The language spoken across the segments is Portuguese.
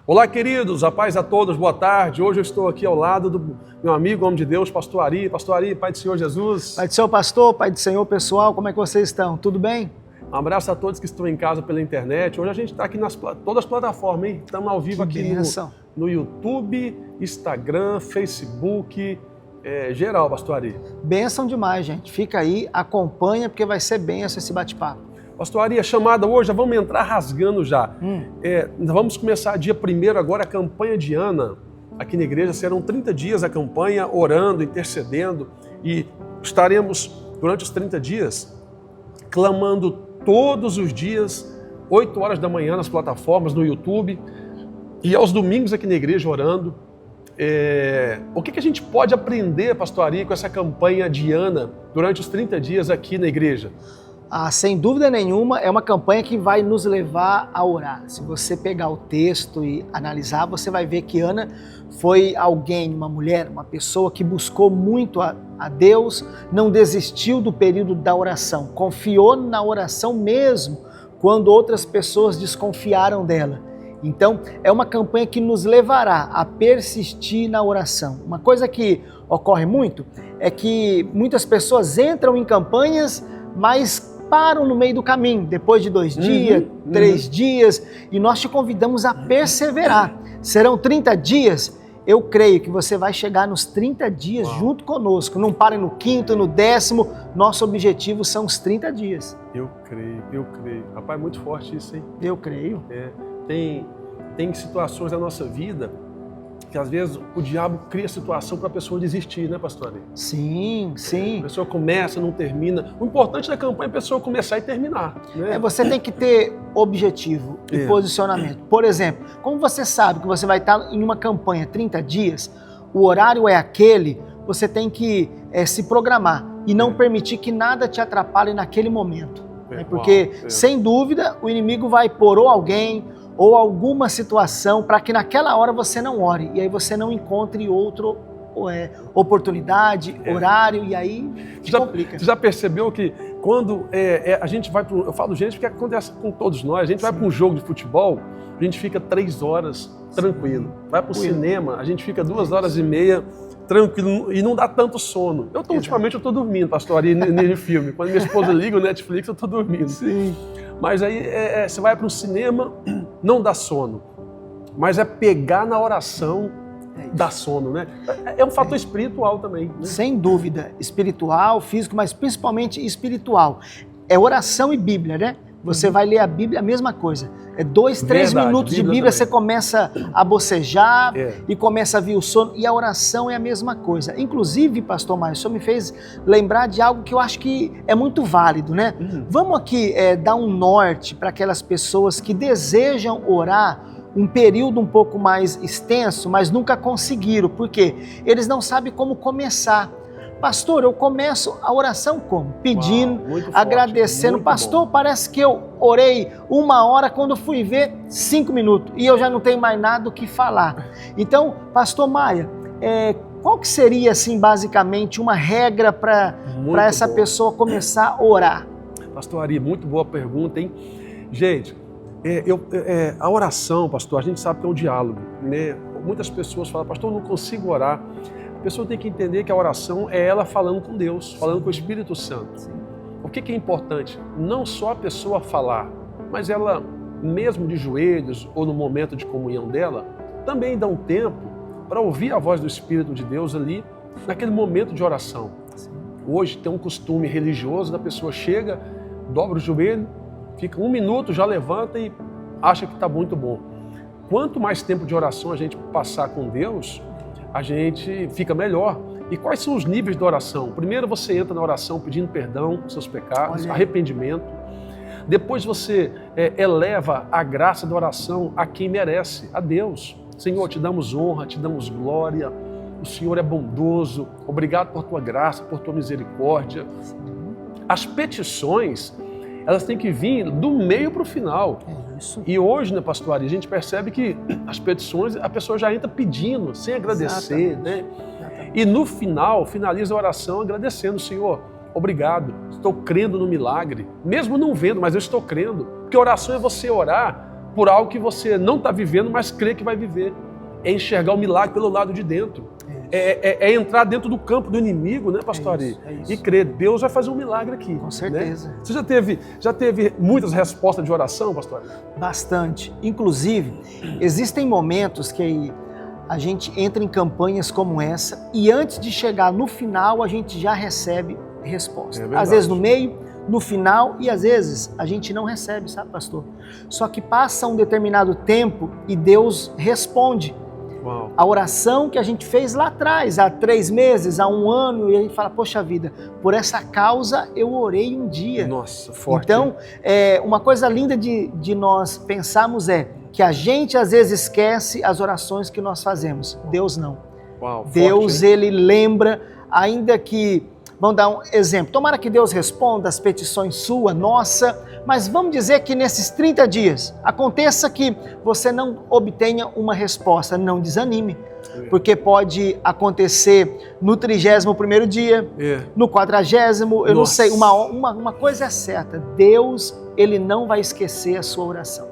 Olá, queridos, a paz a todos, boa tarde. Hoje eu estou aqui ao lado do meu amigo, homem de Deus, Pastor Ari. Pastor Ari, Pai do Senhor Jesus. Pai do Senhor, pastor, Pai do Senhor, pessoal, como é que vocês estão? Tudo bem? Um abraço a todos que estão em casa pela internet. Hoje a gente está aqui nas todas as plataformas, hein? Estamos ao vivo aqui no YouTube, Instagram, Facebook, geral, Pastor Ari. Bênção demais, gente. Fica aí, acompanha, porque vai ser bênção esse bate-papo. Pastor Ari, a chamada hoje, já vamos entrar rasgando já. Vamos começar dia 1º agora, a campanha de Ana. Aqui na igreja serão 30 dias a campanha, orando, intercedendo. E estaremos, durante os 30 dias, clamando todos os dias, 8 horas da manhã nas plataformas, no YouTube. E aos domingos aqui na igreja orando. O que a gente pode aprender, Pastor Ari, com essa campanha de Ana durante os 30 dias aqui na igreja? Sem dúvida nenhuma, é uma campanha que vai nos levar a orar. Se você pegar o texto e analisar, você vai ver que Ana foi alguém, uma mulher, uma pessoa que buscou muito a Deus, não desistiu do período da oração, confiou na oração mesmo quando outras pessoas desconfiaram dela. Então, é uma campanha que nos levará a persistir na oração. Uma coisa que ocorre muito é que muitas pessoas entram em campanhas, mas param no meio do caminho, depois de 2 dias, 3 dias, e nós te convidamos a perseverar. Serão 30 dias, eu creio que você vai chegar nos 30 dias junto conosco. Não pare no 5º, no 10º, nosso objetivo são os 30 dias. Eu creio. Rapaz, é muito forte isso, hein? Eu creio. Tem situações da nossa vida que às vezes o diabo cria situação para a pessoa desistir, né, pastor Ari? Sim. A pessoa começa, não termina. O importante da campanha é a pessoa começar e terminar, né? Você tem que ter objetivo e posicionamento. Por exemplo, como você sabe que você vai estar em uma campanha 30 dias, o horário é aquele, você tem que se programar e não permitir que nada te atrapalhe naquele momento. Porque, sem dúvida, o inimigo vai pôr ou alguém ou alguma situação para que naquela hora você não ore e aí você não encontre outra oportunidade, horário, e aí complica. Você já percebeu que quando a gente vai para eu falo gente porque acontece com todos nós, a gente vai para um jogo de futebol, a gente fica 3 horas tranquilo. Vai para o cinema, a gente fica 2 horas e meia tranquilo e não dá tanto sono. Ultimamente eu estou dormindo, pastor Ari, nesse filme. Quando minha esposa liga o Netflix, eu estou dormindo. Sim. Mas aí você vai para o cinema, não dá sono. Mas pegar na oração, dá sono, né? É um fator espiritual também, né? Sem dúvida, espiritual, físico, mas principalmente espiritual. É oração e Bíblia, né? Você vai ler a Bíblia, a mesma coisa. 2, 3 minutos de Bíblia, você começa a bocejar e começa a vir o sono. E a oração é a mesma coisa. Inclusive, pastor Mário, o senhor me fez lembrar de algo que eu acho que é muito válido, né? Vamos aqui dar um norte para aquelas pessoas que desejam orar um período um pouco mais extenso, mas nunca conseguiram. Por quê? Eles não sabem como começar. Pastor, eu começo a oração como? Pedindo, agradecendo. Pastor, parece que eu orei 1 hora, quando fui ver 5 minutos e eu já não tenho mais nada o que falar. Então, pastor Maia, qual que seria, assim, basicamente, uma regra para essa pessoa começar a orar? Pastor Ari, muito boa pergunta, hein? Gente, a oração, pastor, a gente sabe que é um diálogo, né? Muitas pessoas falam, pastor, eu não consigo orar. A pessoa tem que entender que a oração é ela falando com Deus, falando com o Espírito Santo. Sim. O que é importante? Não só a pessoa falar, mas ela, mesmo de joelhos ou no momento de comunhão dela, também dá um tempo para ouvir a voz do Espírito de Deus ali, naquele momento de oração. Sim. Hoje tem um costume religioso da pessoa chega, dobra o joelho, fica 1 minuto, já levanta e acha que está muito bom. Quanto mais tempo de oração a gente passar com Deus, a gente fica melhor. E quais são os níveis da oração? Primeiro você entra na oração pedindo perdão dos seus pecados, arrependimento. Depois você eleva a graça da oração a quem merece, a Deus. Senhor, te damos honra, te damos glória. O Senhor é bondoso. Obrigado por tua graça, por tua misericórdia. As petições, elas têm que vir do meio para o final. Isso. E hoje, né, pastor Ari, a gente percebe que as petições, a pessoa já entra pedindo, sem agradecer, né? E no final, finaliza a oração agradecendo, Senhor, obrigado, estou crendo no milagre, mesmo não vendo, mas eu estou crendo, porque oração é você orar por algo que você não está vivendo, mas crê que vai viver. É enxergar o milagre pelo lado de dentro. É entrar dentro do campo do inimigo, né, pastor Ari? E crer, Deus vai fazer um milagre aqui. Com certeza. Né? Você já teve muitas respostas de oração, pastor Ari? Bastante. Inclusive, existem momentos que a gente entra em campanhas como essa e antes de chegar no final, a gente já recebe resposta. Às vezes no meio, no final e às vezes a gente não recebe, sabe, pastor? Só que passa um determinado tempo e Deus responde. Uau. A oração que a gente fez lá atrás, há 3 meses, há 1 ano, e a gente fala, poxa vida, por essa causa eu orei um dia. Nossa, forte. Então, uma coisa linda de nós pensarmos é que a gente às vezes esquece as orações que nós fazemos. Deus não. Uau, Deus, forte, Ele lembra, ainda que... Vamos dar um exemplo. Tomara que Deus responda as petições sua, nossa, mas vamos dizer que nesses 30 dias aconteça que você não obtenha uma resposta. Não desanime, porque pode acontecer no 31º dia, no 40º, eu não sei. Uma coisa é certa, Deus, Ele não vai esquecer a sua oração.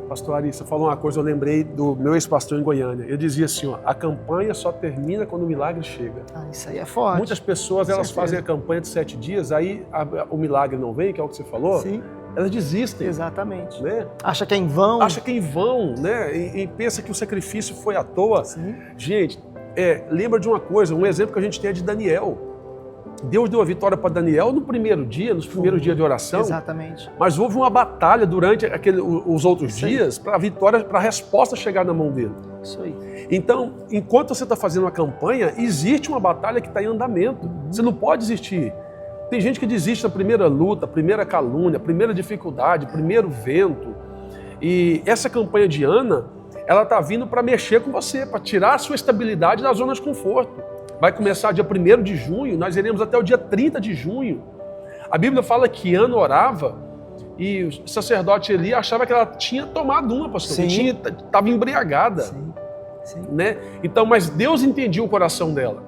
Pastor Ari, você falou uma coisa, eu lembrei do meu ex-pastor em Goiânia. Eu dizia assim, ó, a campanha só termina quando o milagre chega. Isso aí é forte. Muitas pessoas, elas fazem a campanha de 7 dias, aí o milagre não vem, que é o que você falou. Sim. Elas desistem. Exatamente. Né? Acha que é em vão. Acha que é em vão, né? E pensa que o sacrifício foi à toa. Sim. Gente, lembra de uma coisa, um exemplo que a gente tem é de Daniel. Deus deu a vitória para Daniel no primeiro dia, nos primeiros dias de oração. Exatamente. Mas houve uma batalha durante os outros dias para a vitória, para a resposta chegar na mão dele. Isso aí. Então, enquanto você está fazendo uma campanha, existe uma batalha que está em andamento. Você não pode desistir. Tem gente que desiste da primeira luta, primeira calúnia, primeira dificuldade, primeiro vento. E essa campanha de Ana, ela está vindo para mexer com você, para tirar a sua estabilidade da zona de conforto. Vai começar dia 1º de junho, nós iremos até o dia 30 de junho. A Bíblia fala que Ana orava e o sacerdote Eli achava que ela tinha tomado uma, pastor. Estava embriagada. Sim. Né? Então, mas Deus entendia o coração dela.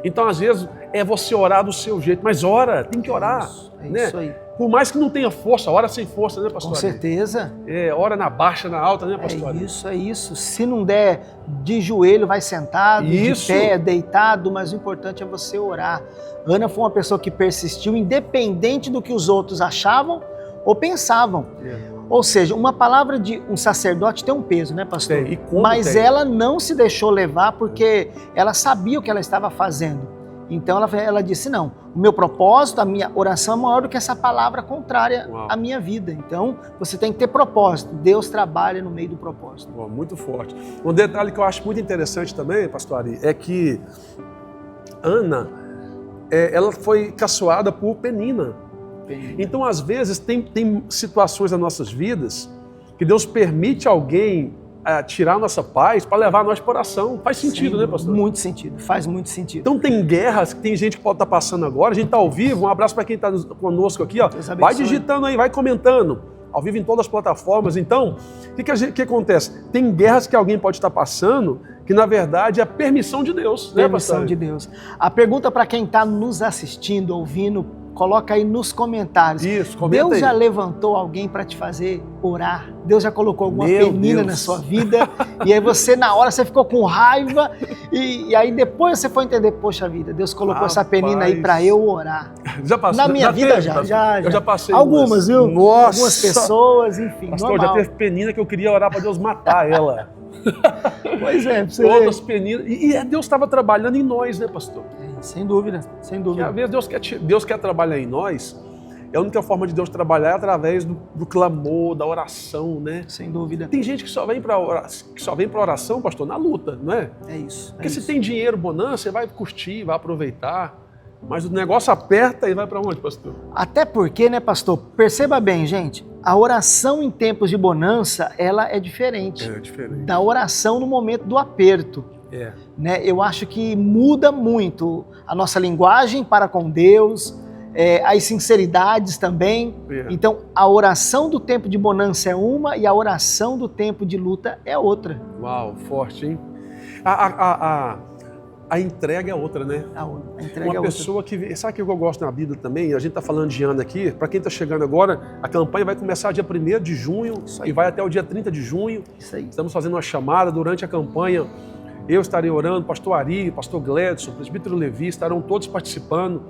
Então, às vezes, é você orar do seu jeito, mas ora, tem que orar. Isso aí. Por mais que não tenha força, ora sem força, né, pastor? Com certeza. Ora na baixa, na alta, né, pastor? É isso. Se não der de joelho, vai sentado, de pé, deitado, mas o importante é você orar. Ana foi uma pessoa que persistiu, independente do que os outros achavam ou pensavam. Ou seja, uma palavra de um sacerdote tem um peso, né, pastor? Mas ela não se deixou levar porque ela sabia o que ela estava fazendo. Então ela disse, não, o meu propósito, a minha oração é maior do que essa palavra contrária à minha vida. Então você tem que ter propósito. Deus trabalha no meio do propósito. Muito forte. Um detalhe que eu acho muito interessante também, pastor Ari, é que Ana, ela foi caçoada por Penina. Então às vezes tem situações nas nossas vidas que Deus permite alguém tirar a nossa paz para levar nós para oração. Faz sentido, né, pastor? Muito sentido, faz muito sentido. Então tem guerras que tem gente que pode estar passando agora, a gente está ao vivo, um abraço para quem está conosco aqui, ó. Vai digitando aí, vai comentando, ao vivo em todas as plataformas. Então, o que acontece? Tem guerras que alguém pode estar passando, que na verdade é a permissão de Deus, né, pastor? Permissão de Deus. A pergunta para quem está nos assistindo, ouvindo, coloca aí nos comentários. Isso, comenta Deus aí. já levantou alguém para te fazer orar? Deus já colocou alguma penina na sua vida? E aí você, na hora, você ficou com raiva e aí depois você foi entender, poxa vida, Deus colocou essa penina aí para eu orar. Já passou? Na minha vida já. Eu já passei. Algumas, viu? Nossa. Algumas pessoas, enfim, pastor, normal. já teve penina que eu queria orar para Deus matar ela. Pois é, pra você Todas peninas. E Deus estava trabalhando em nós, né, pastor? Sem dúvida, sem dúvida. Que às vezes Deus quer trabalhar em nós, a única forma de Deus trabalhar é através do clamor, da oração, né? Sem dúvida. Tem gente que só vem para oração, pastor, na luta, não é? É isso. Porque se tem dinheiro, bonança, você vai curtir, vai aproveitar. Mas o negócio aperta e vai para onde, pastor? Até porque, né, pastor? Perceba bem, gente, a oração em tempos de bonança, ela é diferente. É diferente. Da oração no momento do aperto. Né? Eu acho que muda muito a nossa linguagem para com Deus, as sinceridades também. Então, a oração do tempo de bonança é uma e a oração do tempo de luta é outra. Uau, forte, hein? a entrega é outra, né? A entrega Uma pessoa que... Sabe o que eu gosto na Bíblia também? A gente está falando de ano aqui. Para quem está chegando agora, a campanha vai começar dia 1º de junho e vai até o dia 30 de junho. Isso aí. Estamos fazendo uma chamada durante a campanha. Eu estarei orando, pastor Ari, pastor Gledson, presbítero Levi, estarão todos participando.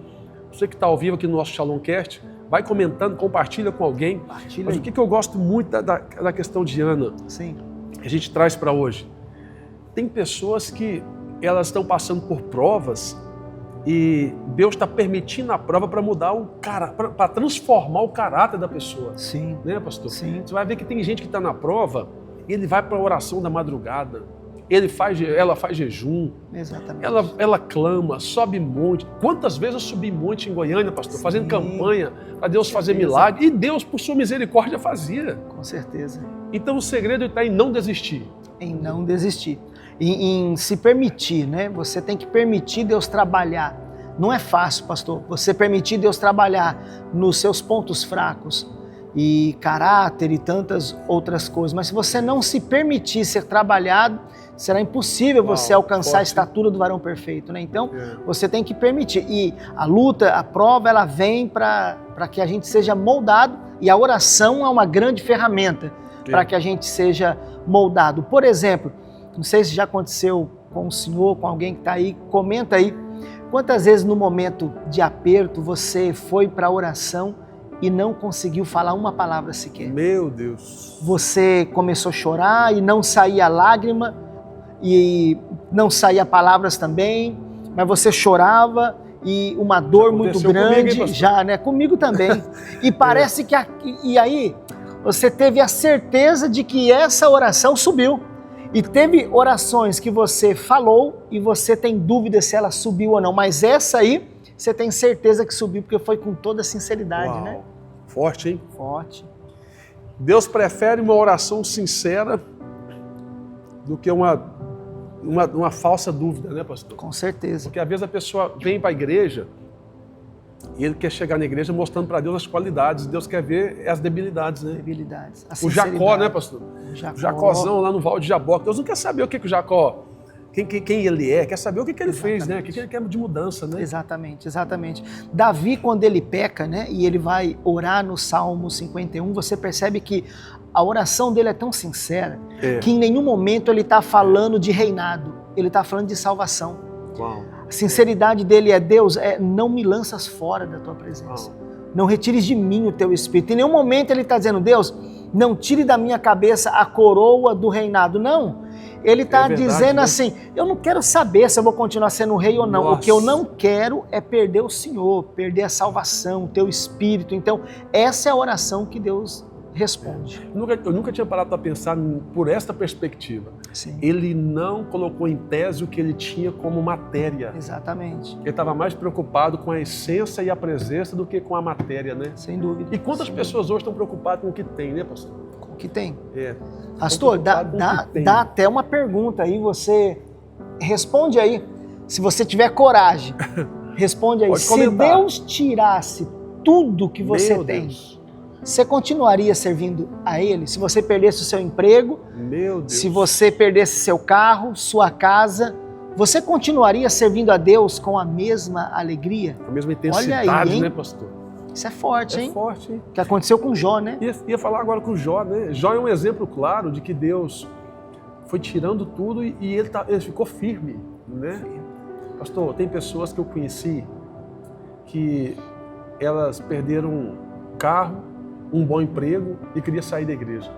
Você que está ao vivo aqui no nosso Shalomcast, vai comentando, compartilha com alguém. Mas o que eu gosto muito da questão de Ana, sim, que a gente traz para hoje? Tem pessoas que elas estão passando por provas e Deus está permitindo a prova para mudar o caráter, para transformar o caráter da pessoa. Sim. Né, pastor? Sim. Você vai ver que tem gente que está na prova e ele vai para a oração da madrugada. Ela faz jejum. Exatamente. Ela clama, sobe monte. Quantas vezes eu subi monte em Goiânia, pastor, sim, fazendo campanha para Deus fazer milagre. E Deus, por sua misericórdia, fazia. Com certeza. Então o segredo está em não desistir. Em não desistir. Em se permitir, né? Você tem que permitir Deus trabalhar. Não é fácil, pastor. Você permitir Deus trabalhar nos seus pontos fracos e caráter e tantas outras coisas. Mas se você não se permitir ser trabalhado, será impossível você alcançar a estatura do varão perfeito, né? Então, você tem que permitir. E a luta, a prova, ela vem para que a gente seja moldado, e a oração é uma grande ferramenta para que a gente seja moldado. Por exemplo, não sei se já aconteceu com o senhor, com alguém que está aí, comenta aí, quantas vezes no momento de aperto você foi para a oração e não conseguiu falar uma palavra sequer? Meu Deus! Você começou a chorar e não saía lágrima, e não saía palavras também, mas você chorava e uma dor muito grande, comigo, já, né? Comigo também. E parece que e aí você teve a certeza de que essa oração subiu. E teve orações que você falou e você tem dúvida se ela subiu ou não, mas essa aí você tem certeza que subiu, porque foi com toda sinceridade, né? Forte, hein? Forte. Deus prefere uma oração sincera do que uma falsa dúvida, né, pastor? Com certeza. Porque às vezes a pessoa vem para a igreja e ele quer chegar na igreja mostrando para Deus as qualidades. Deus quer ver as debilidades, né? Debilidades. O Jacó, né, pastor? O Jacózão lá no Val de Jaboque. Deus não quer saber o que o Jacó, quem ele é, quer saber o que ele fez, né? O que ele quer de mudança, né? Exatamente, exatamente. Davi, quando ele peca, né, e ele vai orar no Salmo 51, você percebe que a oração dele é tão sincera que em nenhum momento ele está falando de reinado, ele está falando de salvação. Uau. A sinceridade dele é: Deus, não me lanças fora da tua presença. Não retires de mim o teu espírito. Em nenhum momento ele está dizendo: Deus, não tire da minha cabeça a coroa do reinado. Não. Ele está dizendo assim: eu não quero saber se eu vou continuar sendo rei ou não. Nossa. O que eu não quero é perder o Senhor, perder a salvação, o teu espírito. Então, essa é a oração que Deus responde. Eu nunca tinha parado para pensar por esta perspectiva. Sim. Ele não colocou em tese o que ele tinha como matéria. Exatamente. Ele estava mais preocupado com a essência e a presença do que com a matéria, né? Sem dúvida. E quantas pessoas hoje estão preocupadas com o que tem, né, pastor? Com o que tem. Pastor, dá até uma pergunta aí, você responde aí. Se você tiver coragem, responde aí. Se Deus tirasse tudo que você tem, você continuaria servindo a Ele? Se você perdesse o seu emprego, se você perdesse seu carro, sua casa, você continuaria servindo a Deus com a mesma alegria? Com a mesma intensidade, olha aí, né, pastor? Isso é forte, hein? É forte, hein? Que aconteceu com Jó, né? Ia falar agora com Jó, né? Jó é um exemplo claro de que Deus foi tirando tudo e ele ficou firme, né? Pastor, tem pessoas que eu conheci que elas perderam um carro, um bom emprego e queria sair da igreja.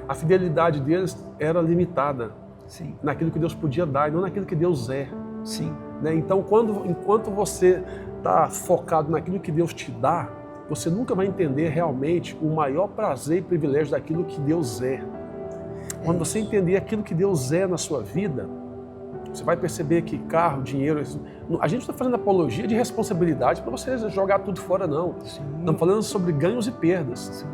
A fidelidade deles era limitada. Sim. Naquilo que Deus podia dar e não naquilo que Deus é. Sim. Né? Então, enquanto você está focado naquilo que Deus te dá, você nunca vai entender realmente o maior prazer e privilégio daquilo que Deus é. Quando você entender aquilo que Deus é na sua vida, você vai perceber que carro, dinheiro... A gente está fazendo apologia de responsabilidade para você jogar tudo fora, não. Sim. Estamos falando sobre ganhos e perdas. Sim.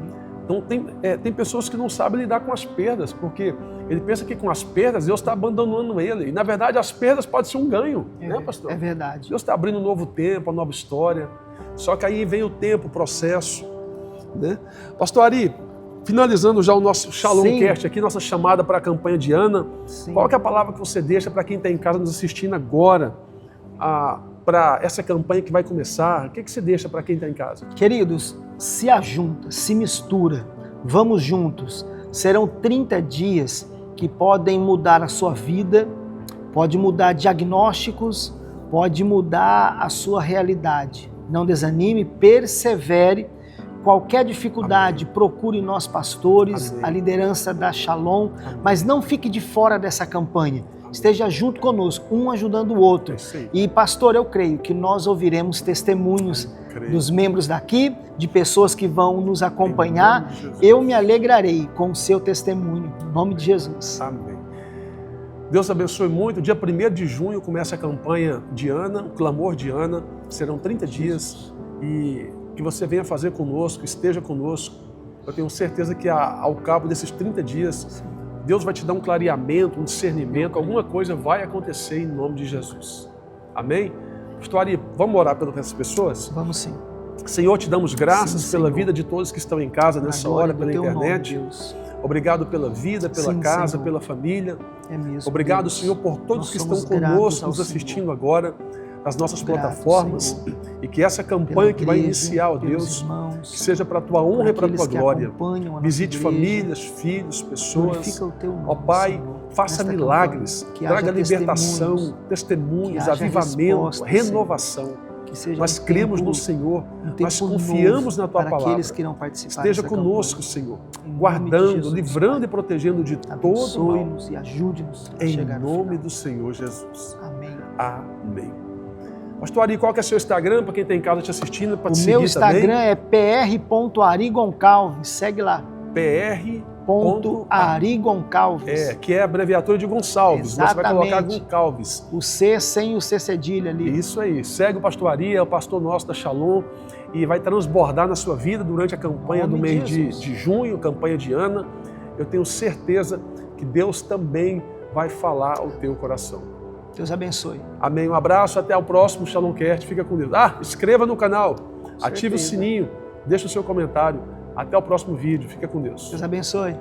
Então tem pessoas que não sabem lidar com as perdas, porque ele pensa que com as perdas Deus está abandonando ele. E na verdade as perdas podem ser um ganho, né, pastor? É verdade. Deus está abrindo um novo tempo, uma nova história. Só que aí vem o tempo, o processo, né? Pastor Ari, finalizando já o nosso Shalom Sim. Cast aqui, nossa chamada para a campanha de Ana, Sim. qual que é a palavra que você deixa para quem está em casa nos assistindo agora, para essa campanha que vai começar? O que você deixa para quem está em casa? Queridos, se ajunta, se mistura, vamos juntos. Serão 30 dias que podem mudar a sua vida, pode mudar diagnósticos, pode mudar a sua realidade. Não desanime, persevere. Qualquer dificuldade, Amém. Procure nós pastores, Amém. a liderança da Shalom, Amém. mas não fique de fora dessa campanha. Esteja junto conosco, um ajudando o outro. E pastor, eu creio que nós ouviremos testemunhos dos membros daqui, de pessoas que vão nos acompanhar. Eu me alegrarei com o seu testemunho, em nome de Jesus. Amém. Deus abençoe muito. Dia 1º de junho começa a campanha de Ana, o clamor de Ana. Serão 30 dias e que você venha fazer conosco, esteja conosco. Eu tenho certeza que ao cabo desses 30 dias, Deus vai te dar um clareamento, um discernimento, alguma coisa vai acontecer em nome de Jesus. Amém? Pastor Ari, vamos orar pelas pessoas? Vamos sim. Senhor, te damos graças Sim, pela Senhor. vida de todos que estão em casa nessa hora, pela internet. Nome, Deus. Obrigado pela vida, pela Sim, casa, Senhor. pela família. É mesmo, Obrigado, Deus. Senhor, por todos Nós que estão somos gratos conosco, ao nos assistindo Senhor. agora nas nossas Grato, plataformas. Senhor. E que essa campanha que vai Igreja, iniciar, ó pelos Deus, irmãos, que seja para a tua honra e para a tua aqueles que glória. acompanham a nossa Visite igreja. famílias, filhos, pessoas. Glorifica o teu nome, Ó Pai, Senhor, faça nesta milagres, campanha. Que traga haja libertação, testemunhos, que haja avivamento, respostas, renovação. que seja Nós um cremos tempo- no Senhor, um tempo nós confiamos novo na tua para palavra. aqueles que não participaram Esteja dessa conosco, campanha. Senhor, Em nome de guardando, Jesus, livrando Pai. e protegendo de todo mal. Abençoe-nos e ajude-nos a Em chegar no nome final. do Senhor Jesus. Amém. Amém. Pastor Ari, qual que é seu Instagram para quem está em casa te assistindo? Para O te meu seguir Instagram também? é pr.arigoncalves. Segue lá. PR.Arigoncalves. Que é a abreviatura de Gonçalves. Você vai colocar Exatamente. Goncalves. O C sem o C cedilha ali. Isso aí. Segue o Pastor Ari, é o pastor nosso da Shalom e vai transbordar na sua vida durante a campanha do Nome mês de de Jesus. junho, campanha de Ana. Eu tenho certeza que Deus também vai falar ao teu coração. Deus abençoe. Amém. Um abraço, até o próximo Shalom Cast. Fica com Deus. Inscreva no canal, ative o certeza. sininho, deixa o seu comentário. Até o próximo vídeo. Fica com Deus. Deus abençoe.